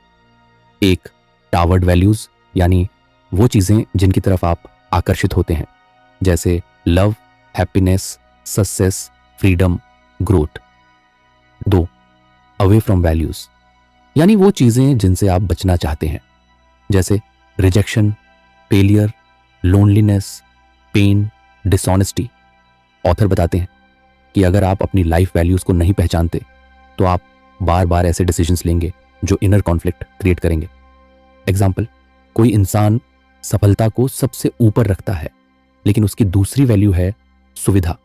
एक टावर्ड वैल्यूज़, यानी वो चीज़ें जिनकी तरफ आप आकर्षित होते हैं, जैसे love, happiness, success, freedom, growth. दो अवे फ्रॉम वैल्यूज़, यानी वो चीज़ें जिनसे आप बचना चाहते हैं, जैसे rejection, failure, loneliness, pain, dishonesty. Author बताते हैं कि अगर आप अपनी लाइफ वैल्यूज़ को नहीं पहचानते तो आप बार बार ऐसे डिसीजंस लेंगे जो इनर कॉन्फ्लिक्ट क्रिएट करेंगे। एग्जाम्पल, कोई इंसान सफलता को सबसे ऊपर रखता है लेकिन उसकी दूसरी वैल्यू है सुविधा।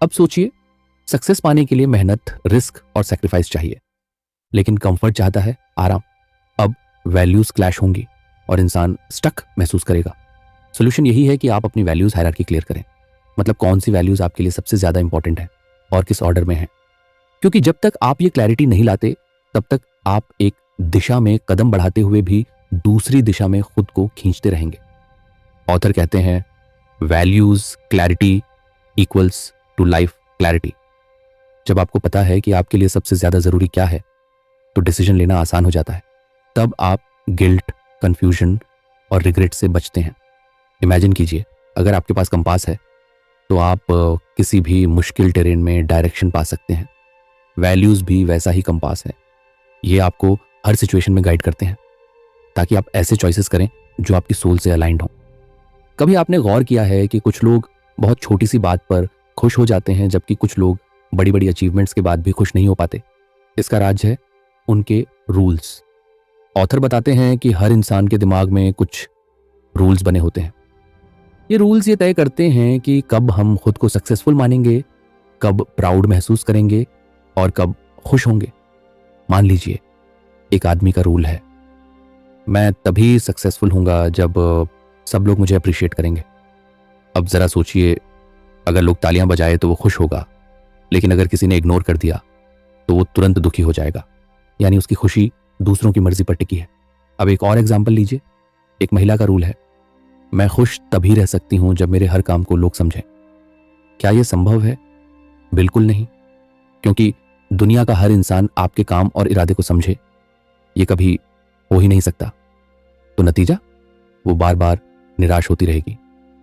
अब सोचिए, सक्सेस पाने के लिए मेहनत, रिस्क और सेक्रीफाइस चाहिए, लेकिन कंफर्ट चाहता है आराम। अब वैल्यूज़ क्लैश होंगी और इंसान स्टक महसूस करेगा। सोल्यूशन यही है कि आप अपनी वैल्यूज़ हायरार्की क्लियर करें, मतलब कौन सी वैल्यूज़ आपके लिए सबसे ज़्यादा इंपॉर्टेंट है और किस ऑर्डर में है। क्योंकि जब तक आप ये क्लैरिटी नहीं लाते तब तक आप एक दिशा में कदम बढ़ाते हुए भी दूसरी दिशा में खुद को खींचते रहेंगे। ऑथर कहते हैं values clarity equals to life clarity. जब आपको पता है कि आपके लिए सबसे ज़्यादा ज़रूरी क्या है तो डिसीजन लेना आसान हो जाता है। तब आप गिल्ट, कन्फ्यूजन और रिग्रेट से बचते हैं। इमेजिन कीजिए, अगर आपके पास कंपास है तो आप किसी भी मुश्किल टेरेन में डायरेक्शन पा सकते हैं। वैल्यूज़ भी वैसा ही कंपास है। ये आपको हर सिचुएशन में गाइड करते हैं ताकि आप ऐसे चॉइसेस करें जो आपकी सोल से अलाइंड हों। कभी आपने गौर किया है कि कुछ लोग बहुत छोटी सी बात पर खुश हो जाते हैं जबकि कुछ लोग बड़ी बड़ी अचीवमेंट्स के बाद भी खुश नहीं हो पाते? इसका राज है उनके रूल्स। ऑथर बताते हैं कि हर इंसान के दिमाग में कुछ रूल्स बने होते हैं। ये रूल्स ये तय करते हैं कि कब हम खुद को सक्सेसफुल मानेंगे, कब प्राउड महसूस करेंगे और कब खुश होंगे। मान लीजिए, एक आदमी का रूल है, मैं तभी सक्सेसफुल हूँगा जब सब लोग मुझे अप्रिशिएट करेंगे। अब ज़रा सोचिए, अगर लोग तालियां बजाए तो वो खुश होगा, लेकिन अगर किसी ने इग्नोर कर दिया तो वो तुरंत दुखी हो जाएगा। यानी उसकी खुशी दूसरों की मर्जी पर टिकी है। अब एक और एग्जाम्पल लीजिए। एक महिला का रूल है, मैं खुश तभी रह सकती हूं जब मेरे हर काम को लोग समझें। क्या यह संभव है? बिल्कुल नहीं, क्योंकि दुनिया का हर इंसान आपके काम और इरादे को समझे, ये कभी हो ही नहीं सकता। तो नतीजा, वो बार बार निराश होती रहेगी।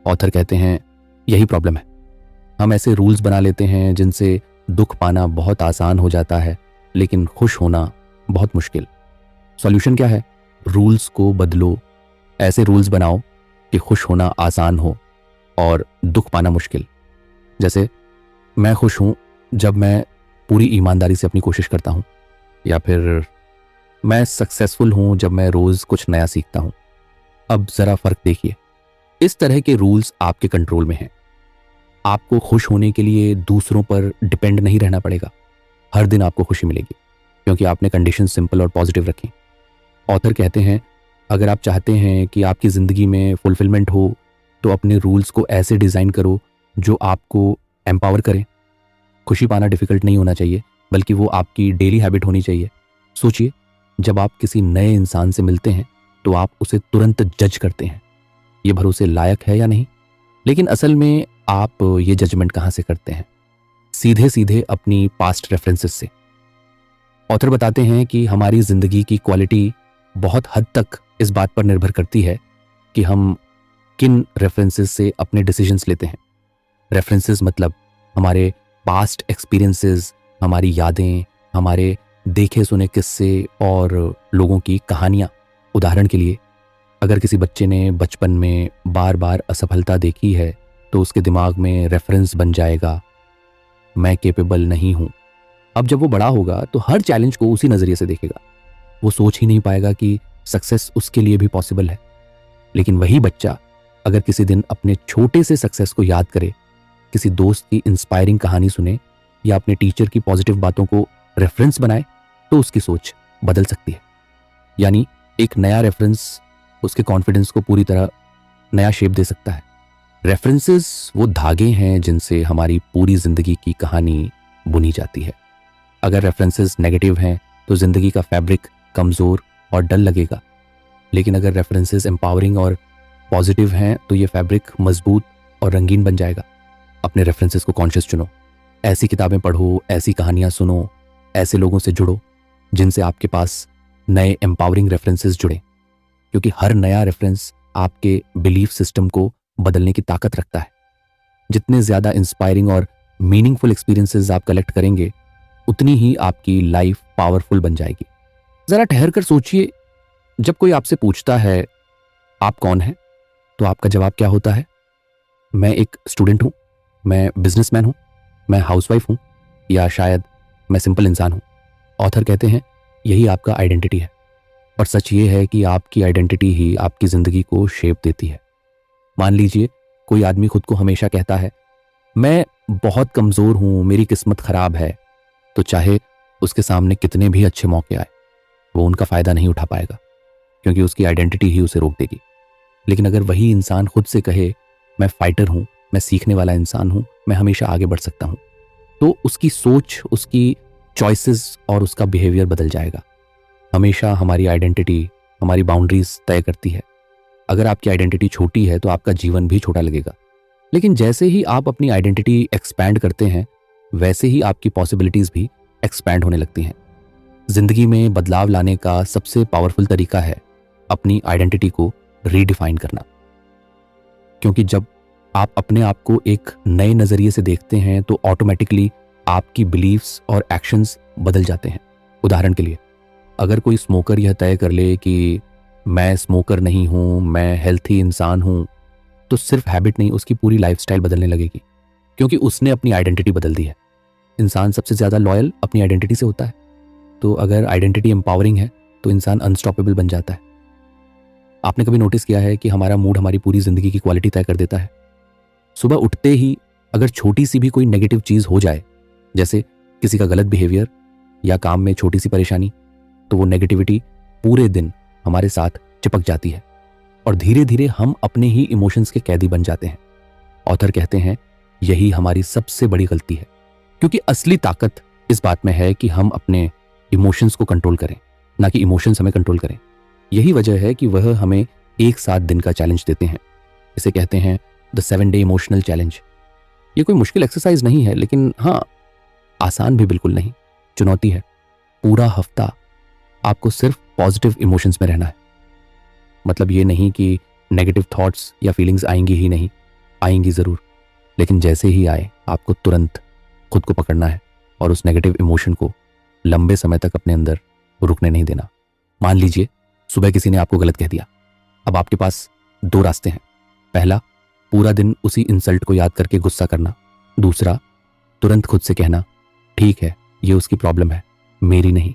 ऑथर कहते हैं यही प्रॉब्लम है। हम ऐसे रूल्स बना लेते हैं जिनसे दुख पाना बहुत आसान हो जाता है लेकिन खुश होना बहुत मुश्किल। सॉल्यूशन क्या है? रूल्स को बदलो। ऐसे रूल्स बनाओ कि खुश होना आसान हो और दुख पाना मुश्किल। जैसे, मैं खुश हूं जब मैं पूरी ईमानदारी से अपनी कोशिश करता हूं, या फिर मैं सक्सेसफुल हूं जब मैं रोज कुछ नया सीखता हूं। अब जरा फर्क देखिए। इस तरह के रूल्स आपके कंट्रोल में हैं। आपको खुश होने के लिए दूसरों पर डिपेंड नहीं रहना पड़ेगा। हर दिन आपको खुशी मिलेगी क्योंकि आपने कंडीशन सिंपल और पॉजिटिव रखी। ऑथर कहते हैं अगर आप चाहते हैं कि आपकी ज़िंदगी में फुलफिलमेंट हो तो अपने रूल्स को ऐसे डिज़ाइन करो जो आपको एम्पावर करें। खुशी पाना डिफ़िकल्ट नहीं होना चाहिए, बल्कि वो आपकी डेली हैबिट होनी चाहिए। सोचिए, जब आप किसी नए इंसान से मिलते हैं तो आप उसे तुरंत जज करते हैं, ये भरोसे लायक है या नहीं। लेकिन असल में आप ये जजमेंट कहाँ से करते हैं? सीधे सीधे अपनी पास्ट रेफरेंसेस से। ऑथर बताते हैं कि हमारी ज़िंदगी की क्वालिटी बहुत हद तक इस बात पर निर्भर करती है कि हम किन रेफरेंसेस से अपने डिसीजंस लेते हैं। रेफरेंसेस मतलब हमारे पास्ट एक्सपीरियंसेस, हमारी यादें, हमारे देखे सुने किस्से और लोगों की कहानियाँ। उदाहरण के लिए, अगर किसी बच्चे ने बचपन में बार बार असफलता देखी है तो उसके दिमाग में रेफरेंस बन जाएगा, मैं कैपेबल नहीं हूँ। अब जब वो बड़ा होगा तो हर चैलेंज को उसी नज़रिए से देखेगा। वो सोच ही नहीं पाएगा कि सक्सेस उसके लिए भी पॉसिबल है। लेकिन वही बच्चा अगर किसी दिन अपने छोटे से सक्सेस को याद करे, किसी दोस्त की इंस्पायरिंग कहानी सुने या अपने टीचर की पॉजिटिव बातों को रेफरेंस बनाए, तो उसकी सोच बदल सकती है। यानी एक नया रेफरेंस उसके कॉन्फिडेंस को पूरी तरह नया शेप दे सकता है। रेफरेंसेस वो धागे हैं जिनसे हमारी पूरी ज़िंदगी की कहानी बुनी जाती है। अगर रेफरेंसेस नेगेटिव हैं तो ज़िंदगी का फैब्रिक कमज़ोर और डल लगेगा, लेकिन अगर रेफरेंसेस एम्पावरिंग और पॉजिटिव हैं तो ये फैब्रिक मजबूत और रंगीन बन जाएगा। अपने रेफरेंसेस को कॉन्शियस चुनो, ऐसी किताबें पढ़ो, ऐसी कहानियाँ सुनो, ऐसे लोगों से जुड़ो जिनसे आपके पास नए एम्पावरिंग रेफरेंसेस जुड़े, क्योंकि हर नया रेफरेंस आपके बिलीफ सिस्टम को बदलने की ताकत रखता है। जितने ज़्यादा इंस्पायरिंग और मीनिंगफुल एक्सपीरियंसेस आप कलेक्ट करेंगे, उतनी ही आपकी लाइफ पावरफुल बन जाएगी। ज़रा ठहर कर सोचिए, जब कोई आपसे पूछता है आप कौन हैं, तो आपका जवाब क्या होता है? मैं एक स्टूडेंट हूँ, मैं बिजनेसमैन हूँ, मैं हाउसवाइफ हूँ, या शायद मैं सिंपल इंसान हूँ। ऑथर कहते हैं यही आपका आइडेंटिटी है, और सच ये है कि आपकी आइडेंटिटी ही आपकी ज़िंदगी को शेप देती है। मान लीजिए कोई आदमी खुद को हमेशा कहता है मैं बहुत कमज़ोर हूँ, मेरी किस्मत ख़राब है, तो चाहे उसके सामने कितने भी अच्छे मौके आए, वो उनका फ़ायदा नहीं उठा पाएगा, क्योंकि उसकी आइडेंटिटी ही उसे रोक देगी। लेकिन अगर वही इंसान खुद से कहे मैं फाइटर हूँ, मैं सीखने वाला इंसान हूँ, मैं हमेशा आगे बढ़ सकता हूँ, तो उसकी सोच, उसकी चॉइसेस और उसका बिहेवियर बदल जाएगा। हमेशा हमारी आइडेंटिटी हमारी बाउंड्रीज तय करती है। अगर आपकी आइडेंटिटी छोटी है तो आपका जीवन भी छोटा लगेगा, लेकिन जैसे ही आप अपनी आइडेंटिटी एक्सपैंड करते हैं, वैसे ही आपकी पॉसिबिलिटीज़ भी एक्सपैंड होने लगती हैं। ज़िंदगी में बदलाव लाने का सबसे पावरफुल तरीका है अपनी आइडेंटिटी को रीडिफाइन करना, क्योंकि जब आप अपने आप को एक नए नज़रिए से देखते हैं तो ऑटोमेटिकली आपकी बिलीव्स और एक्शंस बदल जाते हैं। उदाहरण के लिए, अगर कोई स्मोकर यह तय कर ले कि मैं स्मोकर नहीं हूँ, मैं हेल्थी इंसान हूँ, तो सिर्फ हैबिट नहीं, उसकी पूरी लाइफस्टाइल बदलने लगेगी, क्योंकि उसने अपनी आइडेंटिटी बदल दी है। इंसान सबसे ज़्यादा लॉयल अपनी आइडेंटिटी से होता है, तो अगर आइडेंटिटी एम्पावरिंग है तो इंसान अनस्टॉपेबल बन जाता है। आपने कभी नोटिस किया है कि हमारा मूड हमारी पूरी ज़िंदगी की क्वालिटी तय कर देता है? सुबह उठते ही अगर छोटी सी भी कोई नेगेटिव चीज़ हो जाए, जैसे किसी का गलत बिहेवियर या काम में छोटी सी परेशानी, तो वो नेगेटिविटी पूरे दिन हमारे साथ चिपक जाती है और धीरे धीरे हम अपने ही इमोशंस के कैदी बन जाते हैं। ऑथर कहते हैं यही हमारी सबसे बड़ी गलती है, क्योंकि असली ताकत इस बात में है कि हम अपने इमोशंस को कंट्रोल करें, ना कि इमोशंस हमें कंट्रोल करें। यही वजह है कि वह हमें एक साथ दिन का चैलेंज देते हैं। इसे कहते हैं द 7 डे इमोशनल चैलेंज। ये कोई मुश्किल एक्सरसाइज नहीं है, लेकिन हाँ, आसान भी बिल्कुल नहीं, चुनौती है। पूरा हफ्ता आपको सिर्फ पॉजिटिव इमोशंस में रहना है। मतलब ये नहीं कि नेगेटिव थॉट्स या फीलिंग्स आएंगी ही नहीं, आएंगी ज़रूर, लेकिन जैसे ही आए आपको तुरंत खुद को पकड़ना है और उस नेगेटिव इमोशन को लंबे समय तक अपने अंदर रुकने नहीं देना। मान लीजिए सुबह किसी ने आपको गलत कह दिया। अब आपके पास 2 रास्ते हैं। पहला, पूरा दिन उसी इंसल्ट को याद करके गुस्सा करना। दूसरा, तुरंत खुद से कहना ठीक है, ये उसकी प्रॉब्लम है, मेरी नहीं,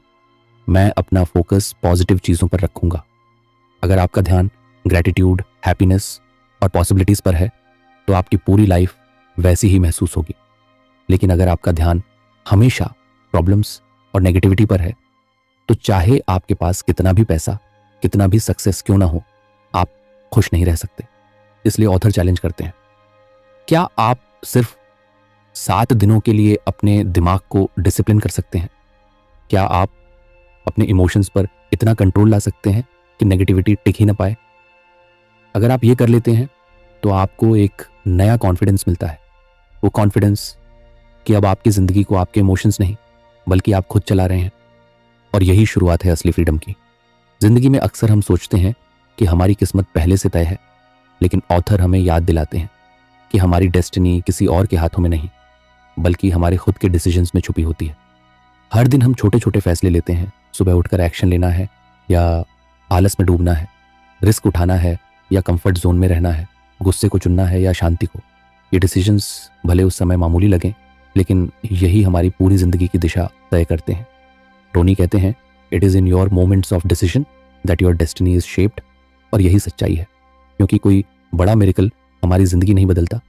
मैं अपना फोकस पॉजिटिव चीज़ों पर रखूंगा। अगर आपका ध्यान ग्रैटिट्यूड, हैप्पीनेस और पॉसिबिलिटीज़ पर है तो आपकी पूरी लाइफ वैसी ही महसूस होगी। लेकिन अगर आपका ध्यान हमेशा प्रॉब्लम्स और नेगेटिविटी पर है, तो चाहे आपके पास कितना भी पैसा, कितना भी सक्सेस क्यों ना हो, आप खुश नहीं रह सकते। इसलिए ऑथर चैलेंज करते हैं, क्या आप सिर्फ 7 दिनों के लिए अपने दिमाग को डिसिप्लिन कर सकते हैं? क्या आप अपने इमोशंस पर इतना कंट्रोल ला सकते हैं कि नेगेटिविटी टिक ही ना पाए? अगर आप ये कर लेते हैं तो आपको एक नया कॉन्फिडेंस मिलता है। वो कॉन्फिडेंस कि अब आपकी ज़िंदगी को आपके इमोशंस नहीं बल्कि आप खुद चला रहे हैं। और यही शुरुआत है असली फ्रीडम की। ज़िंदगी में अक्सर हम सोचते हैं कि हमारी किस्मत पहले से तय है, लेकिन ऑथर हमें याद दिलाते हैं कि हमारी डेस्टिनी किसी और के हाथों में नहीं, बल्कि हमारे खुद के डिसीजंस में छुपी होती है। हर दिन हम छोटे छोटे फैसले लेते हैं। सुबह उठकर एक्शन लेना है या आलस में डूबना है, रिस्क उठाना है या कंफर्ट जोन में रहना है, गुस्से को चुनना है या शांति को। ये डिसीजंस भले उस समय मामूली लगें, लेकिन यही हमारी पूरी ज़िंदगी की दिशा तय करते हैं। टोनी कहते हैं it is in your moments of decision that your destiny is shaped. और यही सच्चाई है, क्योंकि कोई बड़ा मिरेकल हमारी ज़िंदगी नहीं बदलता,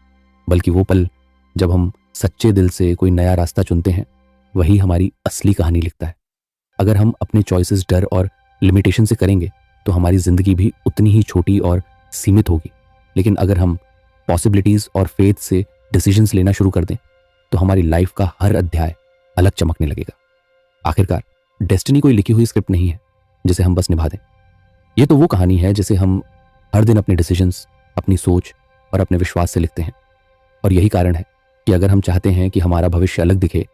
बल्कि वो पल जब हम सच्चे दिल से कोई नया रास्ता चुनते हैं, वही हमारी असली कहानी लिखता है। अगर हम अपने चॉइसेस डर और लिमिटेशन से करेंगे तो हमारी ज़िंदगी भी उतनी ही छोटी और सीमित होगी। लेकिन अगर हम पॉसिबिलिटीज़ और फेथ से डिसीजंस लेना शुरू कर दें तो हमारी लाइफ का हर अध्याय अलग चमकने लगेगा। आखिरकार डेस्टिनी कोई लिखी हुई स्क्रिप्ट नहीं है जिसे हम बस निभा दें। ये तो वो कहानी है जिसे हम हर दिन अपने डिसीजंस, अपनी सोच और अपने विश्वास से लिखते हैं। और यही कारण है कि अगर हम चाहते हैं कि हमारा भविष्य अलग दिखे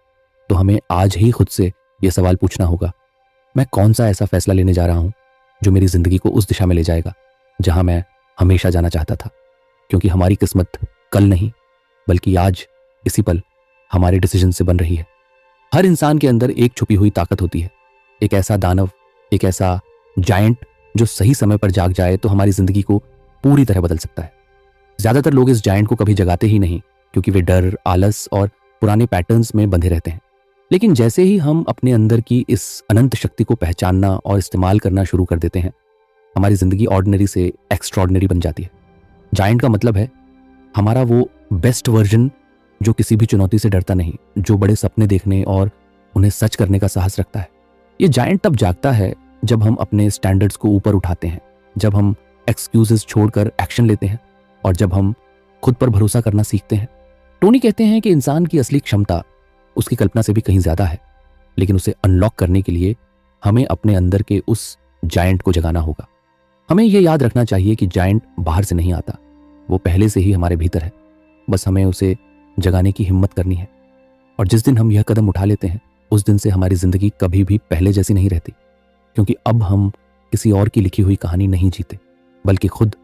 तो हमें आज ही खुद से यह सवाल पूछना होगा, मैं कौन सा ऐसा फैसला लेने जा रहा हूं जो मेरी जिंदगी को उस दिशा में ले जाएगा जहां मैं हमेशा जाना चाहता था। क्योंकि हमारी किस्मत कल नहीं बल्कि आज, इसी पल हमारे डिसीजन से बन रही है। हर इंसान के अंदर एक छुपी हुई ताकत होती है, एक ऐसा दानव, एक ऐसा जायंट जो सही समय पर जाग जाए तो हमारी जिंदगी को पूरी तरह बदल सकता है। ज्यादातर लोग इस जायंट को कभी जगाते ही नहीं क्योंकि वे डर, आलस और पुराने पैटर्न्स में बंधे रहते हैं। लेकिन जैसे ही हम अपने अंदर की इस अनंत शक्ति को पहचानना और इस्तेमाल करना शुरू कर देते हैं, हमारी जिंदगी ऑर्डिनरी से एक्स्ट्रॉर्डिनरी बन जाती है। जायंट का मतलब है हमारा वो बेस्ट वर्जन जो किसी भी चुनौती से डरता नहीं, जो बड़े सपने देखने और उन्हें सच करने का साहस रखता है। ये जायंट तब जागता है जब हम अपने स्टैंडर्ड्स को ऊपर उठाते हैं, जब हम एक्सक्यूजेस छोड़कर एक्शन लेते हैं और जब हम खुद पर भरोसा करना सीखते हैं। टोनी कहते हैं कि इंसान की असली क्षमता उसकी कल्पना से भी कहीं ज्यादा है, लेकिन उसे अनलॉक करने के लिए हमें अपने अंदर के उस जायंट को जगाना होगा। हमें यह याद रखना चाहिए कि जायंट बाहर से नहीं आता, वो पहले से ही हमारे भीतर है। बस हमें उसे जगाने की हिम्मत करनी है। और जिस दिन हम यह कदम उठा लेते हैं उस दिन से हमारी जिंदगी कभी भी पहले जैसी नहीं रहती, क्योंकि अब हम किसी और की लिखी हुई कहानी नहीं जीते बल्कि खुद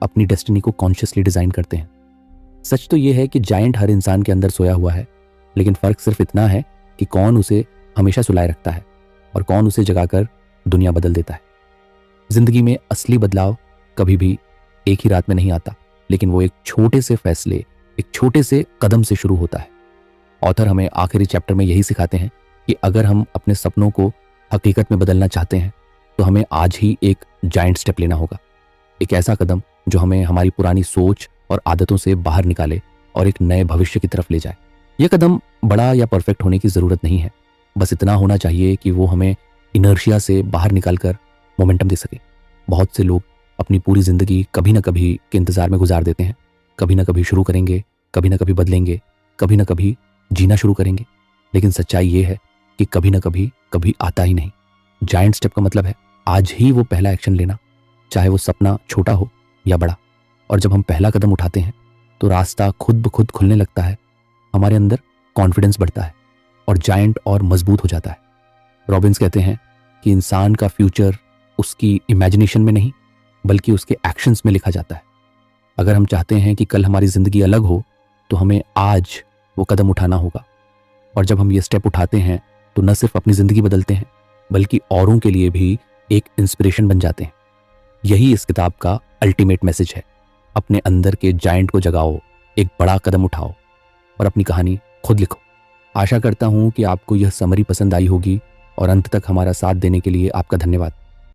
अपनी डेस्टिनी को कॉन्शियसली डिजाइन करते हैं। सच तो यह है कि जायंट हर इंसान के अंदर सोया हुआ है, लेकिन फर्क सिर्फ इतना है कि कौन उसे हमेशा सुलाए रखता है और कौन उसे जगाकर दुनिया बदल देता है। जिंदगी में असली बदलाव कभी भी एक ही रात में नहीं आता, लेकिन वो एक छोटे से फैसले, एक छोटे से कदम से शुरू होता है। ऑथर हमें आखिरी चैप्टर में यही सिखाते हैं कि अगर हम अपने सपनों को हकीकत में बदलना चाहते हैं तो हमें आज ही एक जायंट स्टेप लेना होगा। एक ऐसा कदम जो हमें हमारी पुरानी सोच और आदतों से बाहर निकाले और एक नए भविष्य की तरफ ले जाए। यह कदम बड़ा या परफेक्ट होने की जरूरत नहीं है, बस इतना होना चाहिए कि वो हमें इनर्शिया से बाहर निकालकर मोमेंटम दे सके। बहुत से लोग अपनी पूरी जिंदगी कभी ना कभी के इंतजार में गुजार देते हैं। कभी ना कभी शुरू करेंगे, कभी ना कभी बदलेंगे, कभी ना कभी जीना शुरू करेंगे, लेकिन सच्चाई ये है कि कभी ना कभी आता ही नहीं। जायंट स्टेप का मतलब है आज ही वो पहला एक्शन लेना, चाहे वो सपना छोटा हो या बड़ा। और जब हम पहला कदम उठाते हैं तो रास्ता खुद ब खुद खुलने लगता है, हमारे अंदर कॉन्फिडेंस बढ़ता है और जायंट और मजबूत हो जाता है। रॉबिन्स कहते हैं कि इंसान का फ्यूचर उसकी इमेजिनेशन में नहीं बल्कि उसके एक्शंस में लिखा जाता है। अगर हम चाहते हैं कि कल हमारी जिंदगी अलग हो तो हमें आज वो कदम उठाना होगा। और जब हम ये स्टेप उठाते हैं तो न सिर्फ अपनी जिंदगी बदलते हैं बल्कि औरों के लिए भी एक इंस्पिरेशन बन जाते हैं। यही इस किताब का अल्टीमेट मैसेज है। अपने अंदर के जायंट को जगाओ, एक बड़ा कदम उठाओ और अपनी कहानी खुद लिखो। आशा करता हूं कि आपको यह समरी पसंद आई होगी और अंत तक हमारा साथ देने के लिए आपका धन्यवाद।